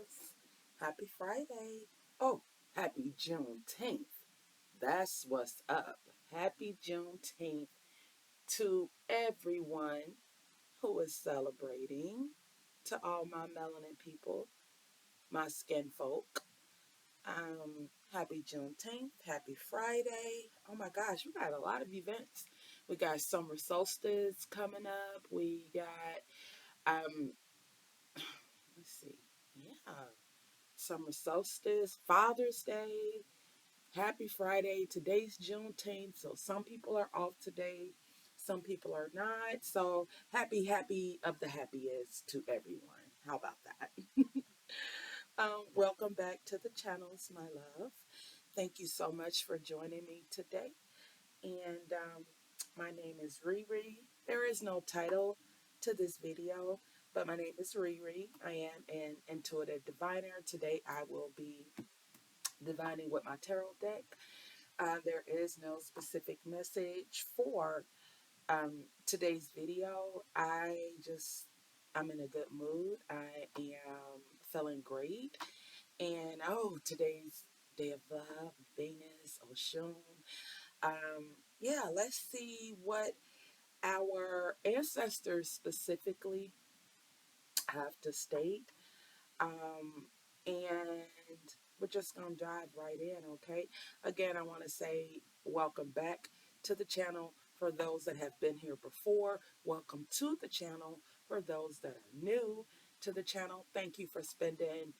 loves. Happy Friday. Oh, happy Juneteenth. That's what's up. Happy Juneteenth to everyone who is celebrating, to all my melanin people, my skin folk. Happy Juneteenth. Happy Friday. Oh my gosh, we got a lot of events. We got summer solstice coming up. We got let's see. Yeah. Summer solstice, Father's Day, Happy Friday. Today's Juneteenth, so some people are off today, some people are not. So happy of the happiest to everyone. How about that? Welcome back to the channels, my love. Thank you so much for joining me today. And my name is Riri. There is no title to this video, but my name is Riri. I am an intuitive diviner. Today I will be divining with my tarot deck. There is no specific message for today's video. I'm in a good mood. I am feeling great. And today's day of love, Venus, Oshun. Yeah, let's see what our ancestors specifically have to state. Um, and we're just going to dive right in, okay? Again, I want to say welcome back to the channel for those that have been here before. Welcome to the channel for those that are new to the channel. Thank you for spending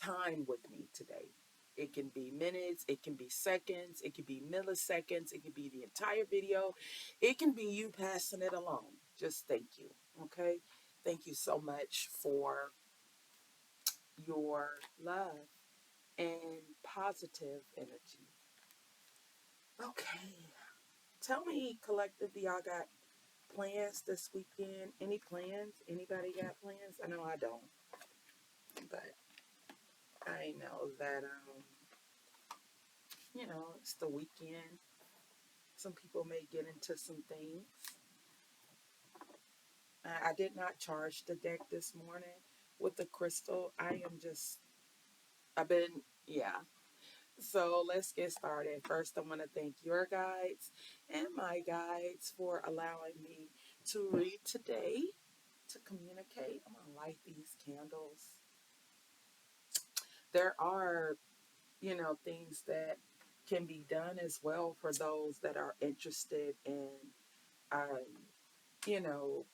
time with me today. It can be minutes, it can be seconds, it can be milliseconds, it can be the entire video. It can be you passing it along. Just thank you, okay? Thank you so much for your love and positive energy. Okay. Tell me, collective, do y'all got plans this weekend? Any plans? Anybody got plans? I know I don't. But I know that, it's the weekend. Some people may get into some things. I did not charge the deck this morning with the crystal. I've been, yeah. So let's get started. First, I want to thank your guides and my guides for allowing me to read today, to communicate. I'm going to light these candles. There are, things that can be done as well for those that are interested in,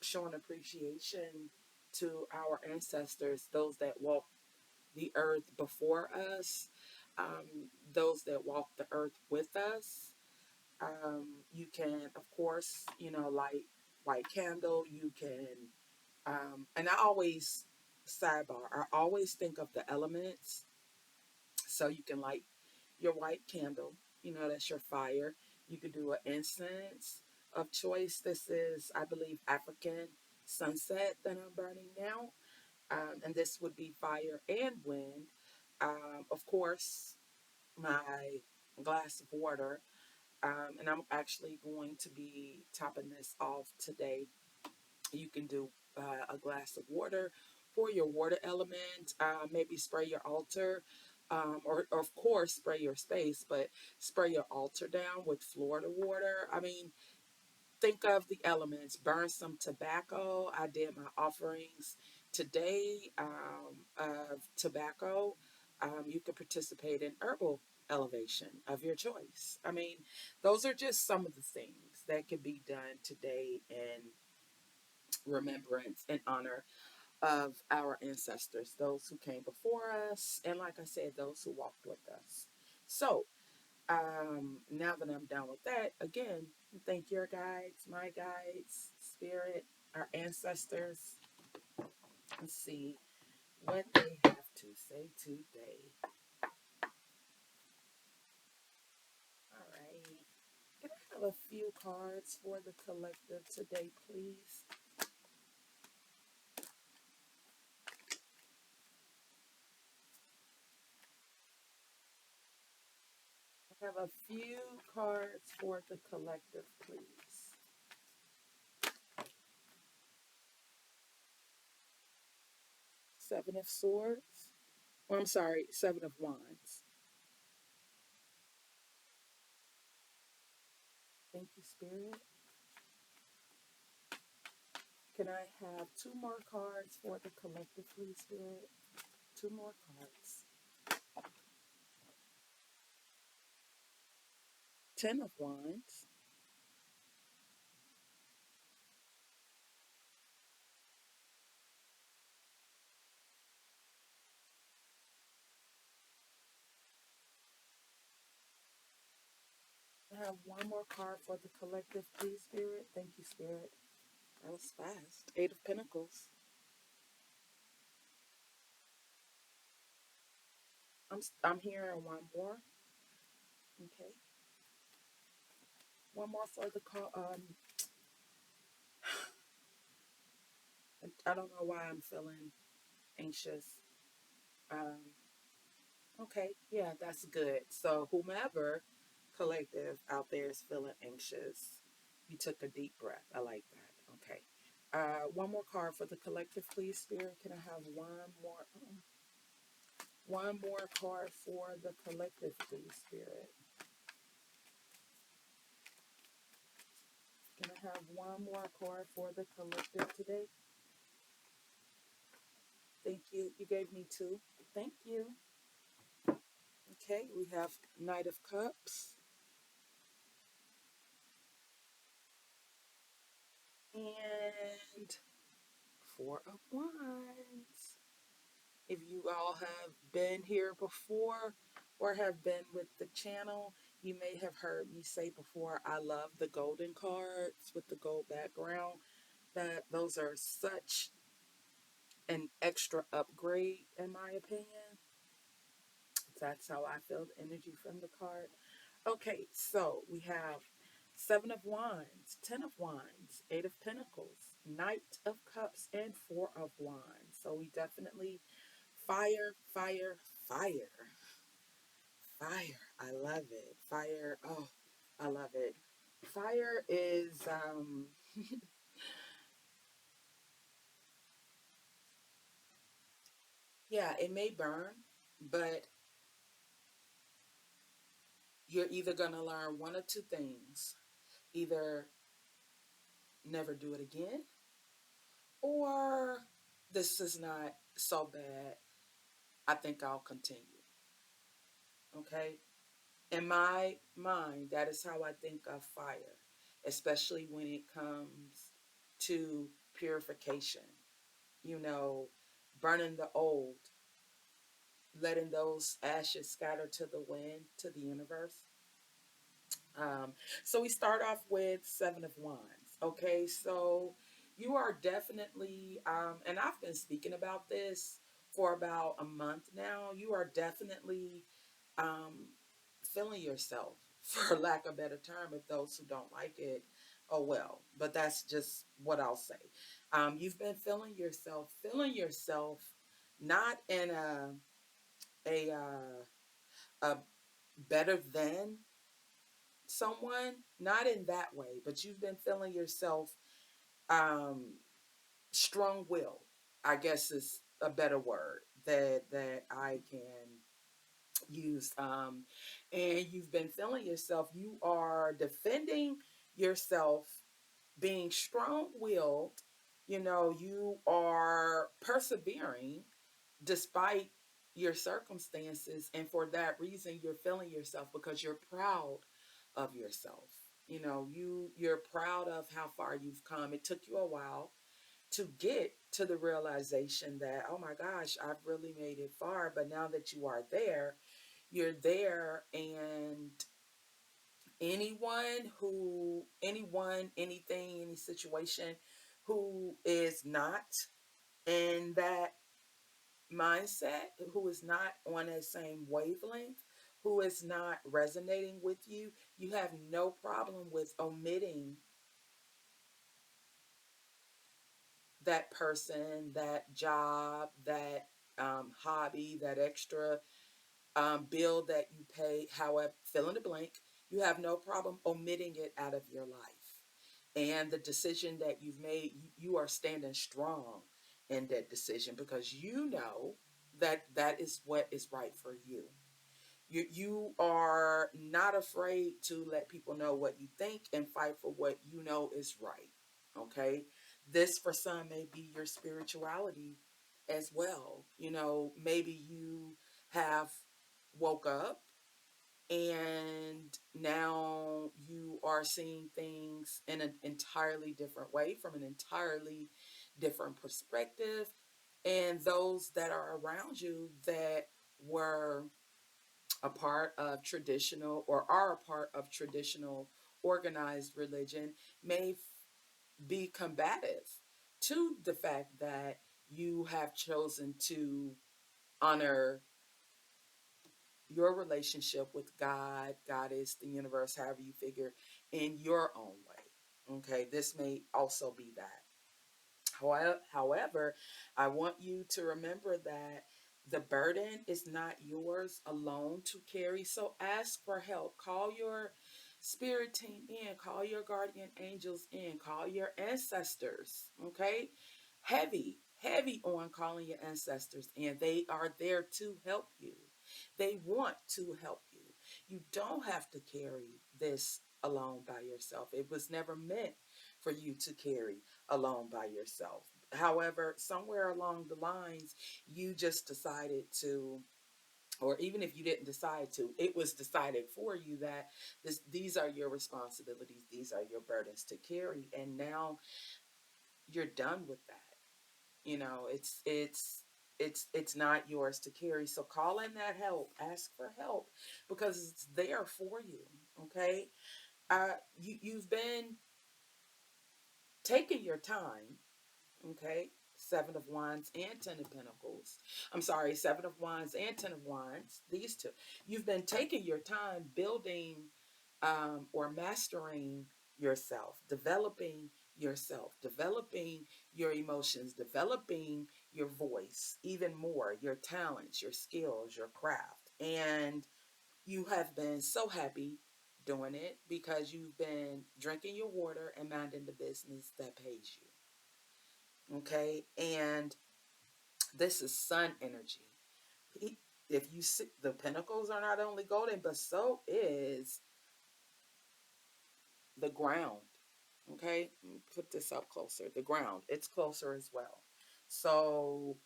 showing appreciation to our ancestors, those that walked the earth before us, those that walk the earth with us. You can, of course, light white candle. You can, and I always, sidebar, I always think of the elements. So you can light your white candle, that's your fire. You could do an incense of choice. This is, I believe, African sunset that I'm burning now. And this would be fire and wind. Of course, my glass of water, and I'm actually going to be topping this off today. You can do a glass of water for your water element. Maybe spray your altar, or of course spray your space, but spray your altar down with Florida water. I mean, think of the elements. Burn some tobacco. I did my offerings today of tobacco. You could participate in herbal elevation of your choice. I mean, those are just some of the things that can be done today in remembrance and honor of our ancestors, those who came before us, and like I said, those who walked with us. So, now that I'm done with that, again, thank your guides, my guides, spirit, our ancestors. Let's see what they have to say today. All right. Can I have a few cards for the collective today, please? I have a few cards for the collective, please. Seven of Swords. Or I'm sorry, Seven of Wands. Thank you, Spirit. Can I have two more cards for the collective, please, Spirit? Two more cards. Ten of Wands. I have one more card for the collective, please, Spirit. Thank you, Spirit. That was fast. Eight of Pentacles. I'm hearing one more. Okay. One more for the call. I don't know why I'm feeling anxious. Um, okay, yeah, that's good. So whomever collective out there is feeling anxious, you took a deep breath. I like that. Okay. One more card for the collective, please, Spirit. Can I have one more? One more card for the collective, please, Spirit. Can I have one more card for the collective today? Thank you. You gave me two. Thank you. Okay, we have Knight of Cups and Four of Wands. If you all have been here before or have been with the channel, you may have heard me say before, I love the golden cards with the gold background. That those are such an extra upgrade, in my opinion. That's how I feel the energy from the card. Okay, so we have Seven of Wands, Ten of Wands, Eight of Pentacles, Knight of Cups, and Four of Wands. So we definitely fire, fire, fire, fire. I love it. Fire. Oh, I love it. Fire is, yeah, it may burn, but you're either going to learn one or two things. Either never do it again, or this is not so bad. I think I'll continue. Okay? In my mind, that is how I think of fire, especially when it comes to purification. You know, burning the old, letting those ashes scatter to the wind, to the universe. Um, so we start off with Seven of Wands. Okay, so you are definitely, and I've been speaking about this for about a month now. You are definitely um, feeling yourself, for lack of a better term. If those who don't like it, oh well. But that's just what I'll say. You've been feeling yourself, not in a better than someone, not in that way, but you've been feeling yourself um, strong willed, I guess is a better word that I can use. And you've been feeling yourself, you are defending yourself, being strong willed, you are persevering despite your circumstances, and for that reason you're feeling yourself because you're proud of yourself. You're proud of how far you've come. It took you a while to get to the realization that, oh my gosh, I've really made it far. But now that you are there, you're there. And anything, any situation who is not in that mindset, who is not on that same wavelength, who is not resonating with you, you have no problem with omitting that person, that job, that hobby, that extra bill that you pay, however, fill in the blank. You have no problem omitting it out of your life. And the decision that you've made, you are standing strong in that decision because you know that that is what is right for you. You are not afraid to let people know what you think and fight for what you know is right. Okay? This for some may be your spirituality as well. You know, maybe you have woke up and now you are seeing things in an entirely different way from an entirely different perspective, and those that are around you that were a part of traditional or are a part of traditional organized religion may be combative to the fact that you have chosen to honor your relationship with God, Goddess, the universe, however you figure, in your own way. Okay, this may also be that. However, I want you to remember that the burden is not yours alone to carry. So ask for help. Call your spirit team in, call your guardian angels in, call your ancestors. Okay? Heavy on calling your ancestors in. They are there to help you. They want to help you. You don't have to carry this alone by yourself. It was never meant for you to carry alone by yourself. However, somewhere along the lines, you just decided to, or even if you didn't decide to, it was decided for you that these are your responsibilities, these are your burdens to carry, and now you're done with that. You know, it's not yours to carry. So call in that help, ask for help because it's there for you. Okay, you've been taking your time. Okay. Seven of Wands and Ten of Pentacles. I'm sorry, Seven of Wands and Ten of Wands. These two. You've been taking your time building or mastering yourself, developing your emotions, developing your voice even more, your talents, your skills, your craft. And you have been so happy doing it because you've been drinking your water and minding the business that pays you. Okay, and this is sun energy. If you see, the pentacles are not only golden, but so is the ground. Okay, let me put this up closer. The ground, it's closer as well. So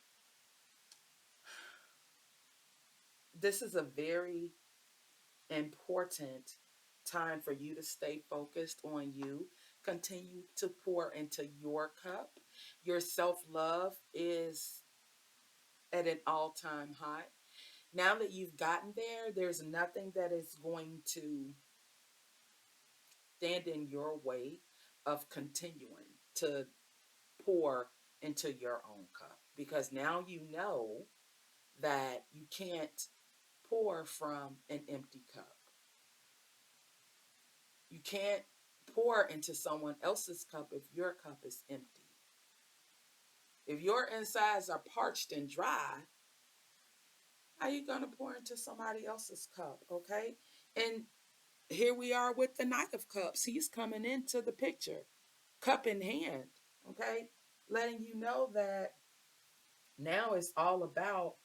this is a very important time for you to stay focused on you. Continue to pour into your cup. Your self love is at an all time high. Now that you've gotten there, there's nothing that is going to stand in your way of continuing to pour into your own cup because now you know that you can't pour from an empty cup. You can't pour into someone else's cup if your cup is empty. If your insides are parched and dry, how are you going to pour into somebody else's cup? Okay. And here we are with the Knight of Cups. He's coming into the picture, cup in hand, okay? Letting you know that now it's all about,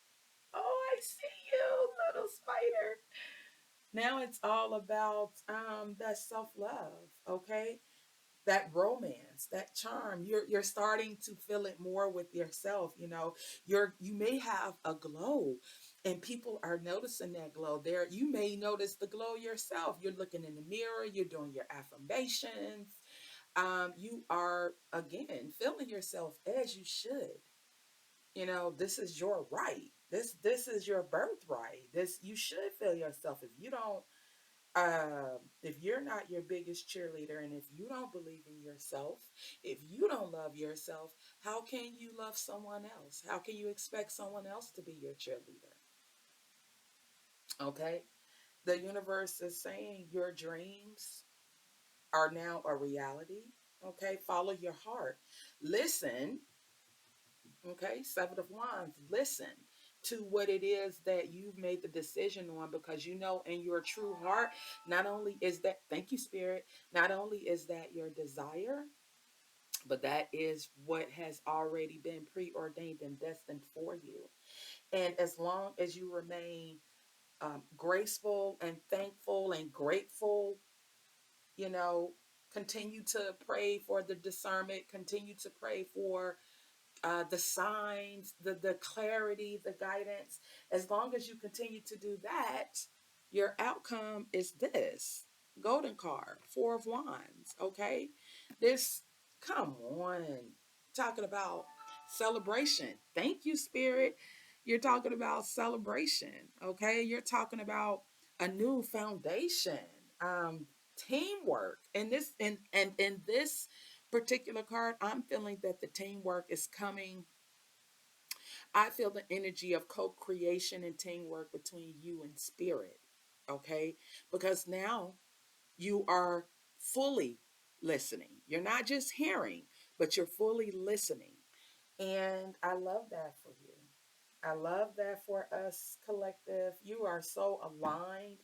oh, I see you, little spider. Now it's all about that self love, okay? That romance, that charm. You're starting to feel it more with yourself. You know, you may have a glow, and people are noticing that glow. There, you may notice the glow yourself. You're looking in the mirror. You're doing your affirmations. You are again feeling yourself as you should. You know, this is your right. This is your birthright. This you should feel yourself. If you're not your biggest cheerleader and if you don't believe in yourself, if you don't love yourself, how can you love someone else? How can you expect someone else to be your cheerleader? Okay? The universe is saying your dreams are now a reality. Okay? Follow your heart. Listen. Okay? Seven of Wands. Listen to what it is that you've made the decision on because you know in your true heart, not only is that, thank you, Spirit, not only is that your desire, but that is what has already been preordained and destined for you. And as long as you remain graceful and thankful and grateful, you know, continue to pray for the discernment, continue to pray for the signs, the clarity, the guidance. As long as you continue to do that, your outcome is this golden card, Four of Wands. Okay, this, come on, talking about celebration. Thank you, Spirit. You're talking about celebration. Okay, you're talking about a new foundation, um, teamwork, and and in this particular card, I'm feeling that the teamwork is coming. I feel the energy of co creation and teamwork between you and spirit. Okay. Because now you are fully listening. You're not just hearing, but you're fully listening. And I love that for you. I love that for us collective. You are so aligned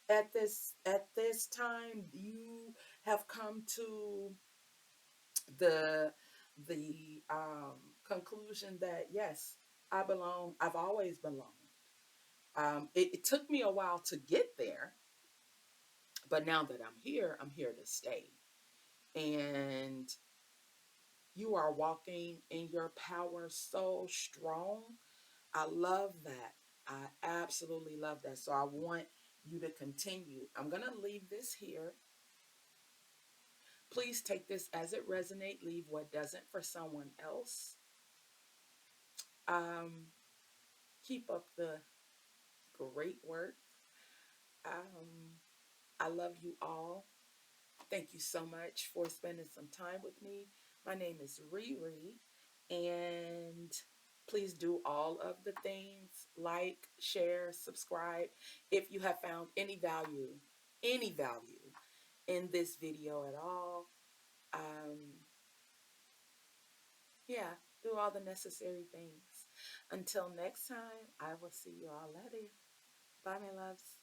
at this time. You have come to the conclusion that yes, I belong. I've always belonged. It took me a while to get there, but now that I'm here to stay. And you are walking in your power so strong. I love that. I absolutely love that. So I want you to continue. I'm gonna leave this here. Please take this as it resonates. Leave what doesn't for someone else. Um, keep up the great work. Um, I love you all. Thank you so much for spending some time with me. My name is Riri, and please do all of the things like, share, subscribe. If you have found any value in this video at all, yeah, do all the necessary things. Until next time, I will see you all later. Bye, my loves.